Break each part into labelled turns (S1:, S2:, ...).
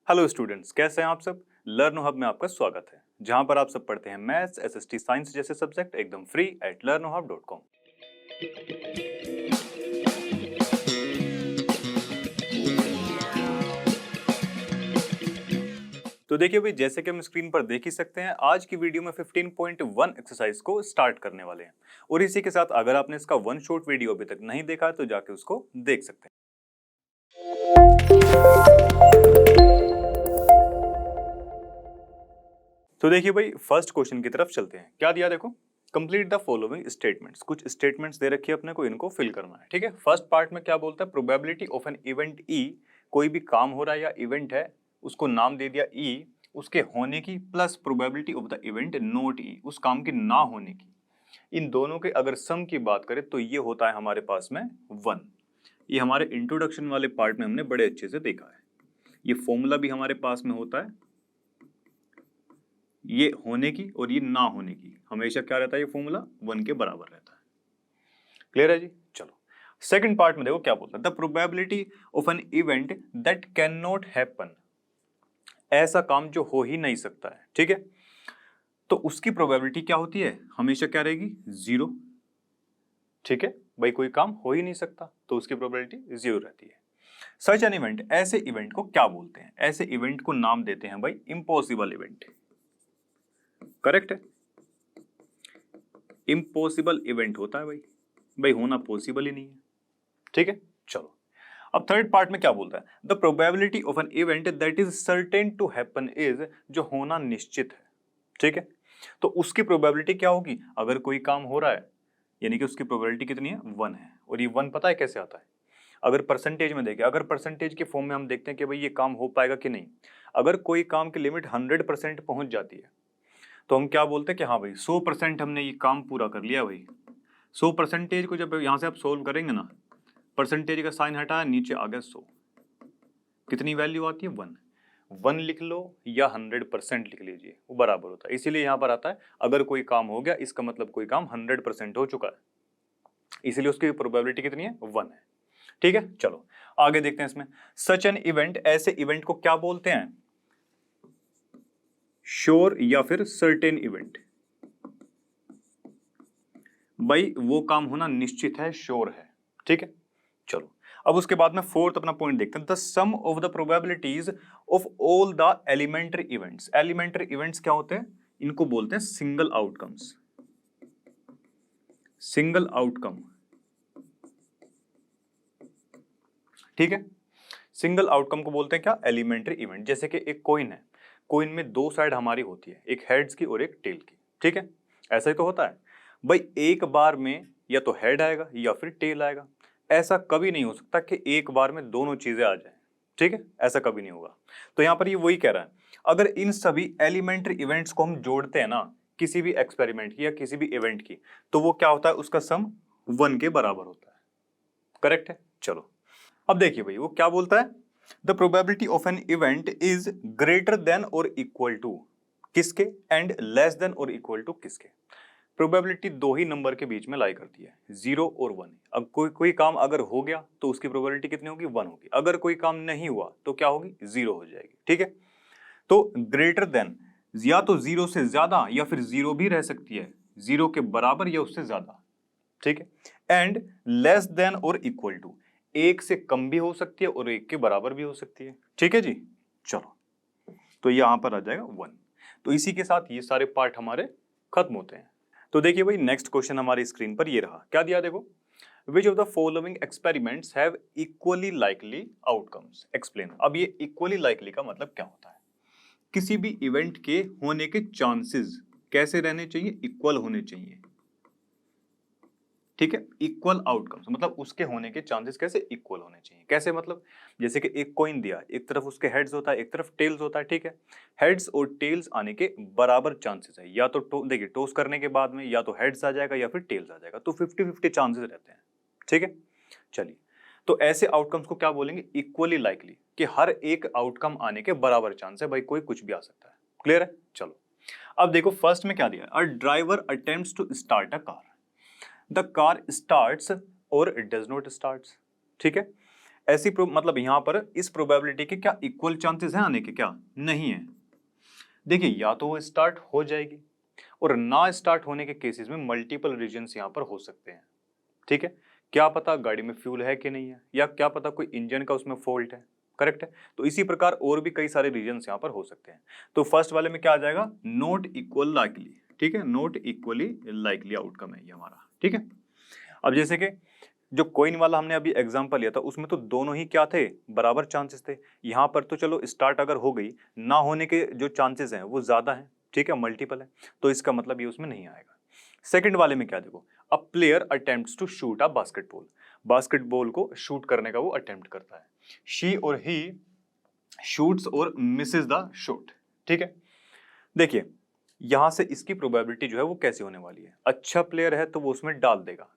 S1: Hello students, कैसे हैं आप सब। लर्नो हब में आपका स्वागत है, जहां पर आप सब पढ़ते हैं मैथ्स, एसएसटी, साइंस जैसे सब्जेक्ट एकदम फ्री एट learnohub.com। तो देखिए भाई, जैसे कि हम स्क्रीन पर देख ही सकते हैं, आज की वीडियो में 15.1 एक्सरसाइज को स्टार्ट करने वाले हैं। और इसी के साथ अगर आपने इसका वन शॉट वीडियो अभी तक नहीं देखा तो जाके उसको देख सकते हैं। तो देखिए भाई, फर्स्ट क्वेश्चन की तरफ चलते हैं। क्या दिया देखो, कंप्लीट द फॉलोइंग स्टेटमेंट्स। कुछ स्टेटमेंट्स दे रखी है अपने को, इनको फिल करना है। ठीक है, फर्स्ट पार्ट में क्या बोलता है, प्रोबेबिलिटी ऑफ एन इवेंट ई। कोई भी काम हो रहा है या इवेंट है, उसको नाम दे दिया ई, उसके होने की plus probability of the event not E, उस काम के ना होने की। इन दोनों के अगर सम की बात करें तो ये होता है हमारे पास में 1। ये हमारे इंट्रोडक्शन वाले पार्ट में हमने बड़े अच्छे से देखा है। ये फॉर्मूला भी हमारे पास में होता है, ये होने की और ये ना होने की हमेशा क्या रहता है, ये फॉर्मूला 1 के बराबर रहता है। क्लियर है जी। चलो सेकंड पार्ट में देखो क्या बोलता है, the probability of an event that can not happen. ऐसा काम जो हो ही नहीं सकता है, ठीक है, तो उसकी प्रोबेबिलिटी क्या होती है, हमेशा क्या रहेगी, 0। ठीक है भाई, कोई काम हो ही नहीं सकता तो उसकी प्रोबेबिलिटी 0 रहती है। सच एन इवेंट, ऐसे इवेंट को क्या बोलते हैं, ऐसे इवेंट को नाम देते हैं भाई इम्पॉसिबल इवेंट। करेक्ट है, इम्पॉसिबल इवेंट होता है भाई, भाई होना पॉसिबल ही नहीं है। ठीक है, चलो अब थर्ड पार्ट में क्या बोलता है, the probability of an event that is certain to happen is, जो होना निश्चित है। ठीक है, तो उसकी प्रोबेबिलिटी क्या होगी, अगर कोई काम हो रहा है यानी कि उसकी प्रोबेबिलिटी कितनी है, 1 है। और ये 1 पता है कैसे आता है, अगर परसेंटेज में देखें, अगर परसेंटेज के फॉर्म में हम देखते हैं कि भाई ये काम हो पाएगा कि नहीं। अगर कोई काम की लिमिट 100% पहुंच जाती है तो हम क्या बोलते हैं कि हाँ भाई 100% हमने ये काम पूरा कर लिया भाई। 100% को जब यहां से आप सोल्व करेंगे ना, परसेंटेज का साइन हटाया, नीचे आ गया 100, कितनी वैल्यू आती है, 1। 1 लिख लो या 100% लिख लीजिए, वो बराबर होता है। इसीलिए यहां पर आता है अगर कोई काम हो गया, इसका मतलब कोई काम 100% हो चुका है, इसीलिए उसकी प्रोबेबिलिटी कितनी है, 1 है। ठीक है, चलो आगे देखते हैं इसमें। सच एन इवेंट, ऐसे इवेंट को क्या बोलते हैं, श्योर या फिर सर्टेन इवेंट। भाई वो काम होना निश्चित है, श्योर है। ठीक है, चलो अब उसके बाद में फोर्थ अपना पॉइंट देखते हैं, the sum of the probabilities of all the elementary events. Elementary events क्या होते हैं, इनको बोलते हैं सिंगल आउटकम्स। सिंगल आउटकम, ठीक है, सिंगल आउटकम को बोलते हैं क्या, एलिमेंट्री इवेंट। जैसे कि एक कॉइन है, कॉइन में दो साइड हमारी होती है, एक हेड्स की और एक टेल की। ठीक है, ऐसा ही तो होता है भाई, एक बार में या तो हेड आएगा या फिर टेल आएगा। ऐसा कभी नहीं हो सकता कि एक बार में दोनों चीजें आ जाएं। ठीक है, ऐसा कभी नहीं होगा। तो यहां पर ये वही कह रहा है, अगर इन सभी एलिमेंट्री इवेंट्स को हम जोड़ते हैं ना, किसी भी एक्सपेरिमेंट की या किसी भी इवेंट की, तो वो क्या होता है, उसका सम 1 के बराबर होता है। करेक्ट है, चलो अब देखिए भाई वो क्या बोलता है, the probability of an event is greater than और इक्वल टू किसके, एंड लेस देन और इक्वल टू किसके। प्रोबेबिलिटी दो ही नंबर के बीच में लाई करती है, 0 और 1। अब कोई काम अगर हो गया तो उसकी प्रोबेबिलिटी कितनी होगी, 1 होगी। अगर कोई काम नहीं हुआ तो क्या होगी, 0 हो जाएगी। ठीक है, तो ग्रेटर देन या तो 0 से ज्यादा या फिर 0 भी रह सकती है, 0 के बराबर या उससे ज्यादा। ठीक है, एंड लेस देन और इक्वल टू, एक से कम भी हो सकती है और एक के बराबर भी हो सकती है। ठीक है जी, चलो तो यहां पर आ जाएगा 1। तो इसी के साथ ये सारे पार्ट हमारे खत्म होते हैं। तो देखिए भाई, नेक्स्ट क्वेश्चन हमारी स्क्रीन पर ये रहा, क्या दिया देखो, which of the following experiments have equally likely outcomes, explain. अब ये इक्वली लाइकली का मतलब क्या होता है, किसी भी इवेंट के होने के चांसेस कैसे रहने चाहिए, इक्वल होने चाहिए। ठीक है, इक्वल आउटकम्स मतलब उसके होने के चांसेस कैसे, इक्वल होने चाहिए। कैसे मतलब, जैसे कि एक कॉइन दिया, एक तरफ उसके हेड्स होता है, एक तरफ टेल्स होता है। ठीक है, हेड्स और टेल्स आने के बराबर चांसेस है, या तो देखिए टॉस करने के बाद में या तो हेड्स आ जाएगा या फिर टेल्स आ जाएगा, तो 50-50 चांसेस रहते हैं। ठीक है, चलिए तो ऐसे आउटकम्स को क्या बोलेंगे, इक्वली लाइकली, कि हर एक आउटकम आने के बराबर चांस है, भाई कोई कुछ भी आ सकता है। क्लियर है, चलो अब देखो फर्स्ट में क्या दिया, a driver attempts to start a car, the car starts और इट डज नॉट स्टार्ट्स। ठीक है, ऐसी मतलब यहां पर इस प्रोबेबिलिटी के क्या इक्वल चांसेस हैं आने के? क्या नहीं है। देखिए या तो वो स्टार्ट हो जाएगी, और ना स्टार्ट होने के केसेस में मल्टीपल रीजंस यहां पर हो सकते हैं। ठीक है, क्या पता गाड़ी में फ्यूल है कि नहीं है, या क्या पता कोई इंजन का उसमें फॉल्ट है। करेक्ट है। तो इसी प्रकार और भी कई सारे रीजंस यहां पर हो सकते हैं। तो फर्स्ट वाले में क्या आ जाएगा? Not equal likely. ठीक है, नॉट इक्वली लाइकली आउटकम है ये हमारा। ठीक है, अब जैसे कि जो कॉइन वाला हमने अभी एग्जांपल लिया था उसमें तो दोनों ही क्या थे? बराबर चांसेस थे। यहां पर तो चलो स्टार्ट अगर हो गई, ना होने के जो चांसेस हैं वो ज्यादा हैं। ठीक है, मल्टीपल है, तो इसका मतलब ये उसमें नहीं आएगा। सेकंड वाले में क्या देखो, a player attempts to shoot a basketball. Basketball को शूट करने का वो अटेम्प्ट करता है। शी और ही शूट्स और मिसेस द शॉट। ठीक है, देखिए यहां से इसकी प्रोबेबिलिटी जो है वो कैसे होने वाली है? अच्छा प्लेयर है तो वो उसमें डाल देगा,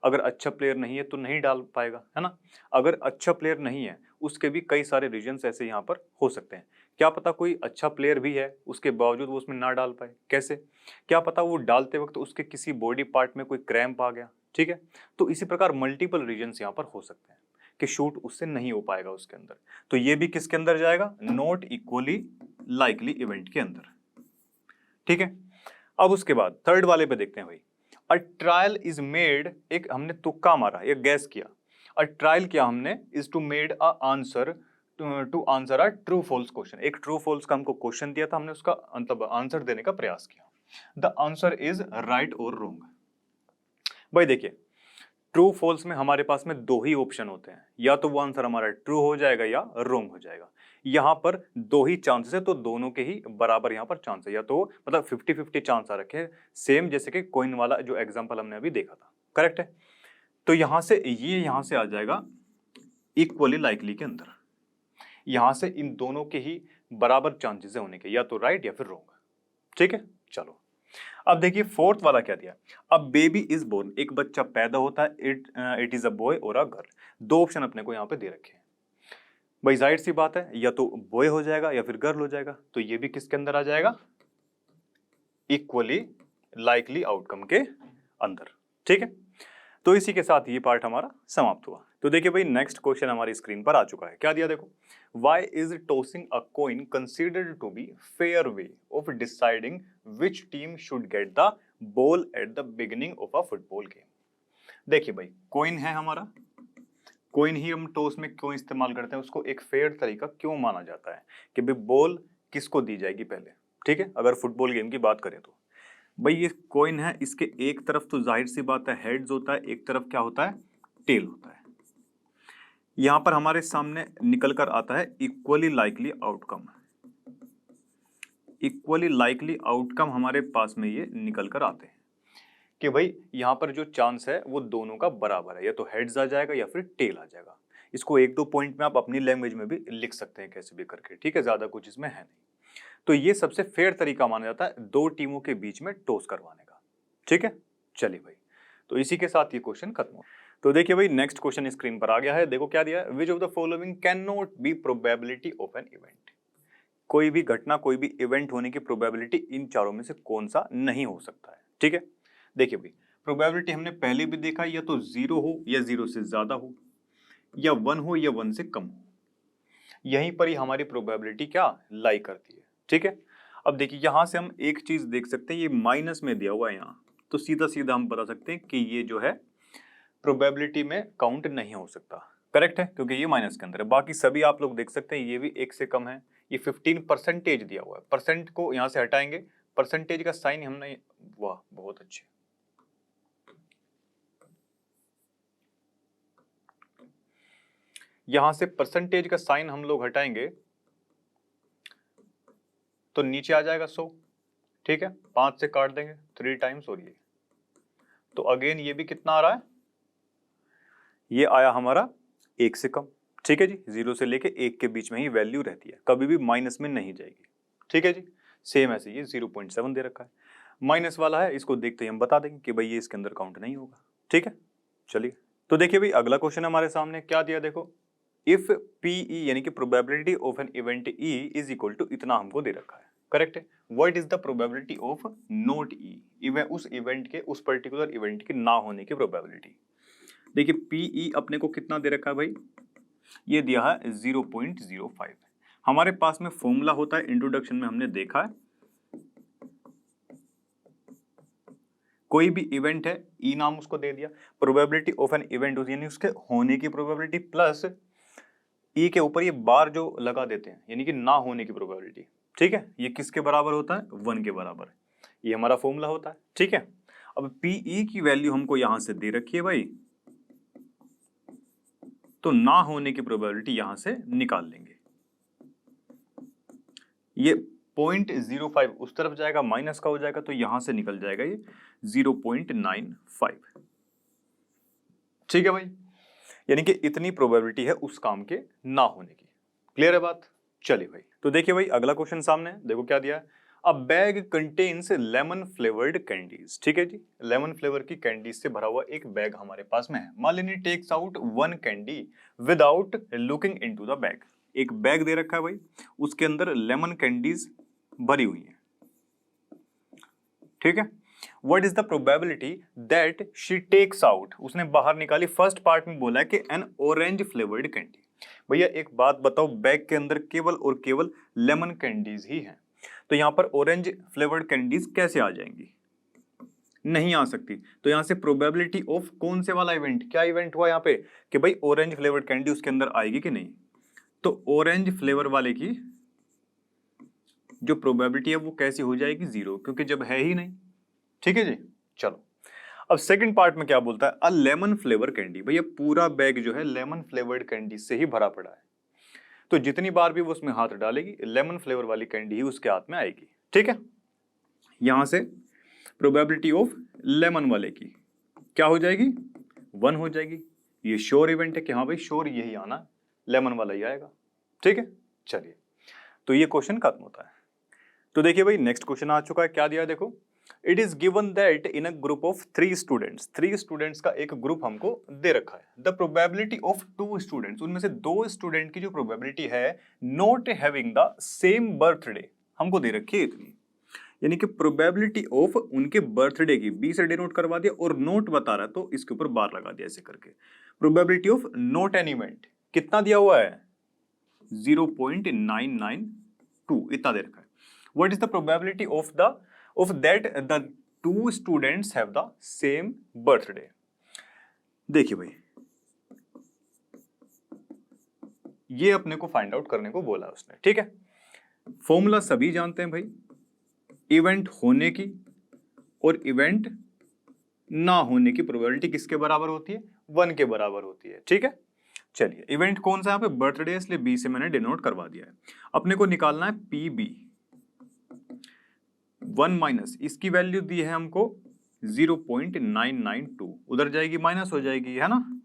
S1: अगर अच्छा प्लेयर नहीं है तो नहीं डाल पाएगा, है ना। अगर अच्छा प्लेयर नहीं है, उसके भी कई सारे रीजंस ऐसे यहाँ पर हो सकते हैं। क्या पता कोई अच्छा प्लेयर भी है उसके बावजूद वो उसमें ना डाल पाए, कैसे? क्या पता वो डालते वक्त उसके किसी बॉडी पार्ट में कोई क्रैम्प आ गया। ठीक है, तो इसी प्रकार मल्टीपल रीजंस यहाँ पर हो सकते हैं कि शूट उससे नहीं हो पाएगा उसके अंदर। तो ये भी किसके अंदर जाएगा? नॉट इक्वली लाइकली इवेंट के अंदर। ठीक है, अब उसके बाद थर्ड वाले पे देखते हैं भाई। अ ट्रायल इज मेड, एक हमने तुक्का मारा या गैस किया। अ ट्रायल किया हमने is to made a answer to answer a true false question. एक ट्रू फॉल्स का हमको क्वेश्चन दिया था, हमने उसका मतलब आंसर देने का प्रयास किया। द आंसर इज राइट और रॉन्ग। भाई देखिए, ट्रू फॉल्स में हमारे पास में दो ही ऑप्शन होते हैं, या तो वो आंसर हमारा ट्रू हो जाएगा या रॉन्ग हो जाएगा। यहां पर दो ही चांसेस है, तो दोनों के ही बराबर यहां पर चांस है, या तो मतलब 50-50 चांस आ रखे हैं, सेम जैसे कि कॉइन वाला जो एग्जांपल हमने अभी देखा था। करेक्ट है, तो यहां से ये यहां से आ जाएगा इक्वली लाइकली के अंदर। यहां से इन दोनों के ही बराबर चांसेस है होने के, या तो राइट या फिर रॉन्ग। ठीक है, चलो अब देखिए फोर्थ वाला क्या दिया। अब बेबी इज बोर्न, एक बच्चा पैदा होता है, इट इज अ बॉय और अ गर्ल। दो ऑप्शन अपने को यहाँ पे दे रखे हैं। भाई जाहिर सी बात है, या तो बॉय हो जाएगा या फिर गर्ल हो जाएगा, तो ये भी किसके अंदर आ जाएगा? इक्वली लाइकली आउटकम के अंदर। ठीक है, तो इसी के साथ ये पार्ट हमारा समाप्त हुआ। तो देखिए भाई नेक्स्ट क्वेश्चन हमारी स्क्रीन पर आ चुका है। क्या दिया देखो, why is tossing a coin considered to be fair way of deciding which team should get the ball at the beginning of a football game. देखिए भाई कॉइन है हमारा, कॉइन ही हम टॉस में क्यों इस्तेमाल करते हैं, उसको एक फेयर तरीका क्यों माना जाता है कि भाई बॉल किसको दी जाएगी पहले। ठीक है, अगर फुटबॉल गेम की बात करें तो भाई ये कॉइन है, इसके एक तरफ तो जाहिर सी बात है हेड्स होता है, एक तरफ क्या होता है? टेल होता है। यहां पर हमारे सामने निकल कर आता है equally likely outcome. Equally likely outcome हमारे पास में ये निकल कर आते हैं कि भाई यहां पर जो चांस है वो दोनों का बराबर है, या तो हेड्स आ जाएगा या फिर टेल आ जाएगा। इसको एक दो पॉइंट में आप अपनी लैंग्वेज में भी लिख सकते हैं कैसे भी करके। ठीक है, ज्यादा कुछ इसमें है नहीं। तो ये सबसे फेयर तरीका माना जाता है दो टीमों के बीच में टॉस करवाने का। ठीक है, चलिए भाई, तो इसी के साथ ये क्वेश्चन खत्म हो। तो देखिए भाई नेक्स्ट क्वेश्चन स्क्रीन पर आ गया है। देखो क्या दिया है, which of the following can not be probability of an event. कोई भी घटना, कोई भी इवेंट होने की प्रोबेबिलिटी इन चारों में से कौन सा नहीं हो सकता है। ठीक है, देखिए भाई प्रोबेबिलिटी हमने पहले भी देखा, या तो जीरो हो या जीरो से ज्यादा हो, या वन हो या वन से कम हो। यहीं पर ही हमारी प्रोबेबिलिटी क्या लाई करती है। ठीक है, अब देखिए यहां से हम एक चीज देख सकते हैं, ये माइनस में दिया हुआ है यहाँ, तो सीधा सीधा हम बता सकते हैं कि ये जो है प्रोबेबिलिटी में काउंट नहीं हो सकता। करेक्ट है, क्योंकि ये माइनस के अंदर है। बाकी सभी आप लोग देख सकते हैं, ये भी एक से कम है। ये 15% दिया हुआ है, परसेंट को यहां से हटाएंगे, परसेंटेज का साइन हमने, वाह बहुत अच्छे। यहां से परसेंटेज का साइन हम लोग हटाएंगे तो नीचे आ जाएगा 100। ठीक है, 5 से काट देंगे 3 टाइम्स, और ये तो अगेन ये भी कितना आ रहा है, ये आया हमारा 1 से कम। ठीक है जी, 0 से लेके 1 के बीच में ही वैल्यू रहती है, कभी भी माइनस में नहीं जाएगी। ठीक है जी, सेम ऐसे ये 0.7 दे रखा है, माइनस वाला है, इसको देखते ही हम बता देंगे कि भाई ये इसके अंदर काउंट नहीं होगा। ठीक है, चलिए तो देखिए भाई अगला क्वेश्चन हमारे सामने क्या दिया देखो, इफ पीई यानी कि probability of an event E is equal to इतना हमको दे रखा है। करेक्ट है, what is the probability of not E, even उस इवेंट के, उस पर्टिकुलर इवेंट के ना होने की प्रोबेबिलिटी। देखिए पीई अपने को कितना दे रखा है भाई, ये दिया है 0.05। हमारे पास में फॉर्मूला होता है, इंट्रोडक्शन में हमने देखा है, कोई भी इवेंट है, ई नाम उसको दे दिया, प्रोबेबिलिटी ऑफ एन इवेंट यानी उसके होने की प्रोबेबिलिटी प्लस ई के ऊपर ये बार जो लगा देते हैं यानी कि ना होने की प्रोबेबिलिटी। ठीक है, ये किसके बराबर होता है? 1 के बराबर। ये हमारा फॉर्मूला होता है। ठीक है, अब पीई की वैल्यू हमको यहां से दे रखी है भाई, तो ना होने की प्रोबेबिलिटी यहां से निकाल लेंगे। ये 0.05 उस तरफ जाएगा, माइनस का हो जाएगा, तो यहां से निकल जाएगा ये 0.95। ठीक है भाई, यानी कि इतनी प्रोबेबिलिटी है उस काम के ना होने की। क्लियर है बात? चलिए भाई, तो देखिए भाई अगला क्वेश्चन सामने है, देखो क्या दिया है। A bag contains lemon flavoured candies. ठीक है जी, लेमन फ्लेवर की कैंडीज से भरा हुआ एक बैग हमारे पास में है। Malini takes out 1 candy without looking into the bag. एक बैग दे रखा है भाई, उसके अंदर लेमन कैंडीज भरी हुई है। ठीक है, What is the probability that she takes out? उसने बाहर निकाली, फर्स्ट पार्ट में बोला है कि an orange flavored candy। भैया एक बात बताओ, बैग के अंदर केवल और केवल लेमन कैंडीज ही हैं, तो यहां पर ऑरेंज फ्लेवर्ड कैंडीज कैसे आ जाएंगी? नहीं आ सकती। तो यहां से प्रोबेबिलिटी ऑफ कौन से वाला इवेंट, क्या इवेंट हुआ यहाँ पे कि भाई ऑरेंज फ्लेवर्ड कैंडी उसके अंदर आएगी कि नहीं? तो ऑरेंज फ्लेवर वाले की जो प्रोबेबिलिटी है वो कैसी हो जाएगी? 0, क्योंकि जब है ही नहीं। ठीक है जी, चलो अब सेकंड पार्ट में क्या बोलता है, अ लेमन फ्लेवर कैंडी। भैया पूरा बैग जो है लेमन फ्लेवर्ड कैंडी से ही भरा पड़ा है, तो जितनी बार भी वो उसमें हाथ डालेगी लेमन फ्लेवर वाली कैंडी ही उसके हाथ में आएगी। ठीक है, यहां से प्रोबेबिलिटी ऑफ लेमन वाले की क्या हो जाएगी? 1 हो जाएगी। ये श्योर इवेंट है कि हाँ भाई श्योर यही आना, लेमन वाला ही आएगा। ठीक है, चलिए तो ये क्वेश्चन खत्म होता है। तो देखिए भाई नेक्स्ट क्वेश्चन आ चुका है, क्या दिया देखो। It is given that in a group of 3 students, 3 students का एक ग्रुप हमको दे रखा है। द प्रोबेबिलिटी ऑफ 2 स्टूडेंट्स, उनमें से 2 स्टूडेंट की जो प्रोबेबिलिटी है not having the same birthday हमको दे रखी है इतनी, यानी कि प्रोबेबिलिटी ऑफ उनके बर्थडे की, बी से डिनोट करवा दिया और नोट बता रहा है तो इसके ऊपर बार लगा दिया ऐसे करके। Probability of not an event कितना दिया हुआ है? 0.992 इतना दे रखा है। What is the probability of that the 2 students have the same birthday? देखिए भाई ये अपने को फाइंड आउट करने को बोला उसने। ठीक है, फॉर्मूला सभी जानते हैं भाई, इवेंट होने की और इवेंट ना होने की प्रोबेबिलिटी किसके बराबर होती है? 1 के बराबर होती है। ठीक है, चलिए इवेंट कौन सा यहाँ पे? बर्थडे, इसलिए बी से मैंने डिनोट करवा दिया है। अपने को निकालना है पी बी। 1 माइनस इसकी वैल्यू दी है हमको 0.992, उधर जाएगी माइनस हो जाएगी, है ना,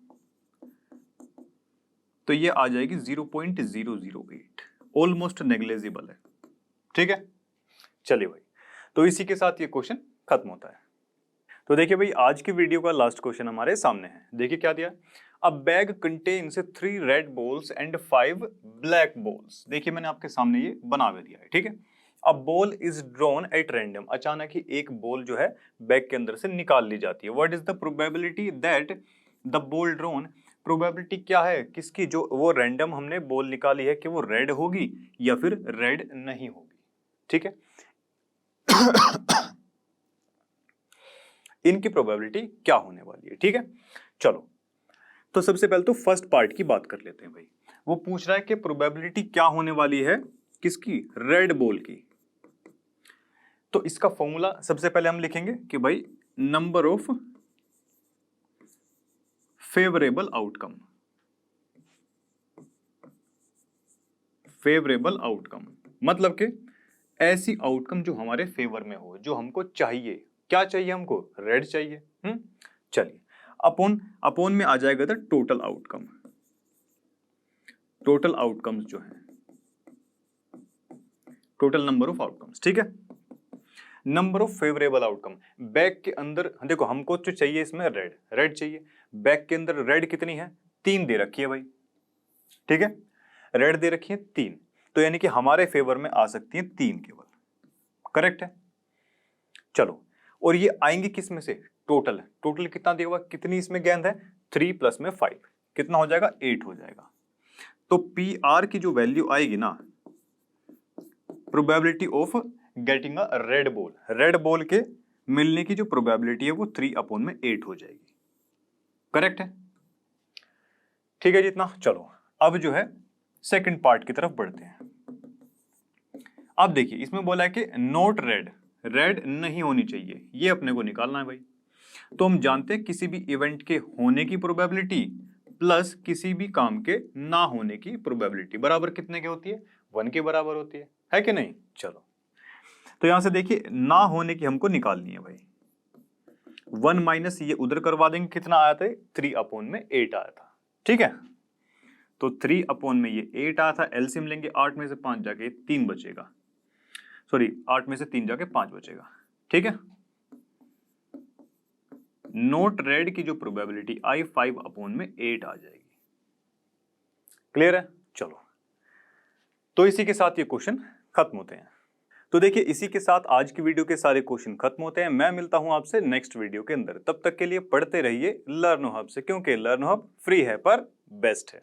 S1: तो ये आ जाएगी 0.008, ऑलमोस्ट नेग्लेजिबल है। ठीक है, चलिए भाई तो इसी के साथ ये क्वेश्चन खत्म होता है। तो देखिए भाई आज की वीडियो का लास्ट क्वेश्चन हमारे सामने है, देखिए क्या दिया। अ bag contains 3 red balls and 5 black balls. देखिए मैंने आपके सामने ये बना के दिया है। ठीक है, a ball is drawn at random, अचानक ही एक बॉल जो है बैग के अंदर से निकाल ली जाती है। What is the probability that the ball drawn, probability क्या है किसकी, जो वो रैंडम हमने बॉल निकाली है कि वो रेड होगी या फिर रेड नहीं होगी। ठीक है इनकी प्रोबेबिलिटी क्या होने वाली है। ठीक है, चलो तो सबसे पहले तो फर्स्ट पार्ट की बात कर लेते हैं भाई। वो पूछ रहा है कि प्रोबेबिलिटी क्या होने वाली है किसकी? रेड बॉल की। तो इसका फॉर्मूला सबसे पहले हम लिखेंगे कि भाई number of favourable outcome, favourable outcome मतलब कि ऐसी आउटकम जो हमारे फेवर में हो, जो हमको चाहिए। क्या चाहिए हमको? रेड चाहिए। चलिए अपॉन अपॉन में आ जाएगा था टोटल आउटकम, टोटल आउटकम्स जो है, टोटल नंबर ऑफ आउटकम्स। ठीक है, number of favourable outcome. Bag के अंदर देखो हमको जो चाहिए इसमें रेड, रेड चाहिए। बैग के अंदर रेड कितनी है? 3 दे रखी है भाई। ठीक है, रेड दे रखी है 3, तो यानी कि हमारे फेवर में आ सकती है 3 केवल। करेक्ट है, चलो और ये आएंगे किस में से? टोटल, टोटल कितना दिया हुआ, कितनी इसमें गेंद है? 3 प्लस में 5, कितना हो जाएगा? 8 हो जाएगा। तो पी आर की जो वैल्यू आएगी ना, probability of getting a red ball के मिलने की जो प्रोबेबिलिटी है वो 3/8 हो जाएगी। करेक्ट है? ठीक है जितना। चलो अब जो है सेकंड पार्ट की तरफ बढ़ते हैं। अब देखिए इसमें बोला है कि नोट रेड नहीं होनी चाहिए, ये अपने को निकालना है भाई। तो हम जानते हैं किसी भी इवेंट के होने की प्रोबेबिलिटी प्लस किसी भी काम के ना होने की प्रोबेबिलिटी बराबर कितने की होती है? 1 के बराबर होती है कि नहीं? चलो तो यहां से देखिए ना होने की हमको निकालनी है भाई। 1 माइनस ये उधर करवा देंगे, कितना आया था? 3/8 आया था। ठीक है, तो 3 में ये 8 आया था, एलसीएम लेंगे 8 में से 5 जाके 3 बचेगा, सॉरी 8 में से 3 जाके 5 बचेगा। ठीक है, नोट रेड की जो प्रोबेबिलिटी आई 5/8 आ जाएगी। क्लियर है? चलो तो इसी के साथ ये क्वेश्चन खत्म होते हैं। तो देखिए इसी के साथ आज की वीडियो के सारे क्वेश्चन खत्म होते हैं। मैं मिलता हूं आपसे नेक्स्ट वीडियो के अंदर। तब तक के लिए पढ़ते रहिए लर्न हब से, क्योंकि लर्न हब फ्री है पर बेस्ट है।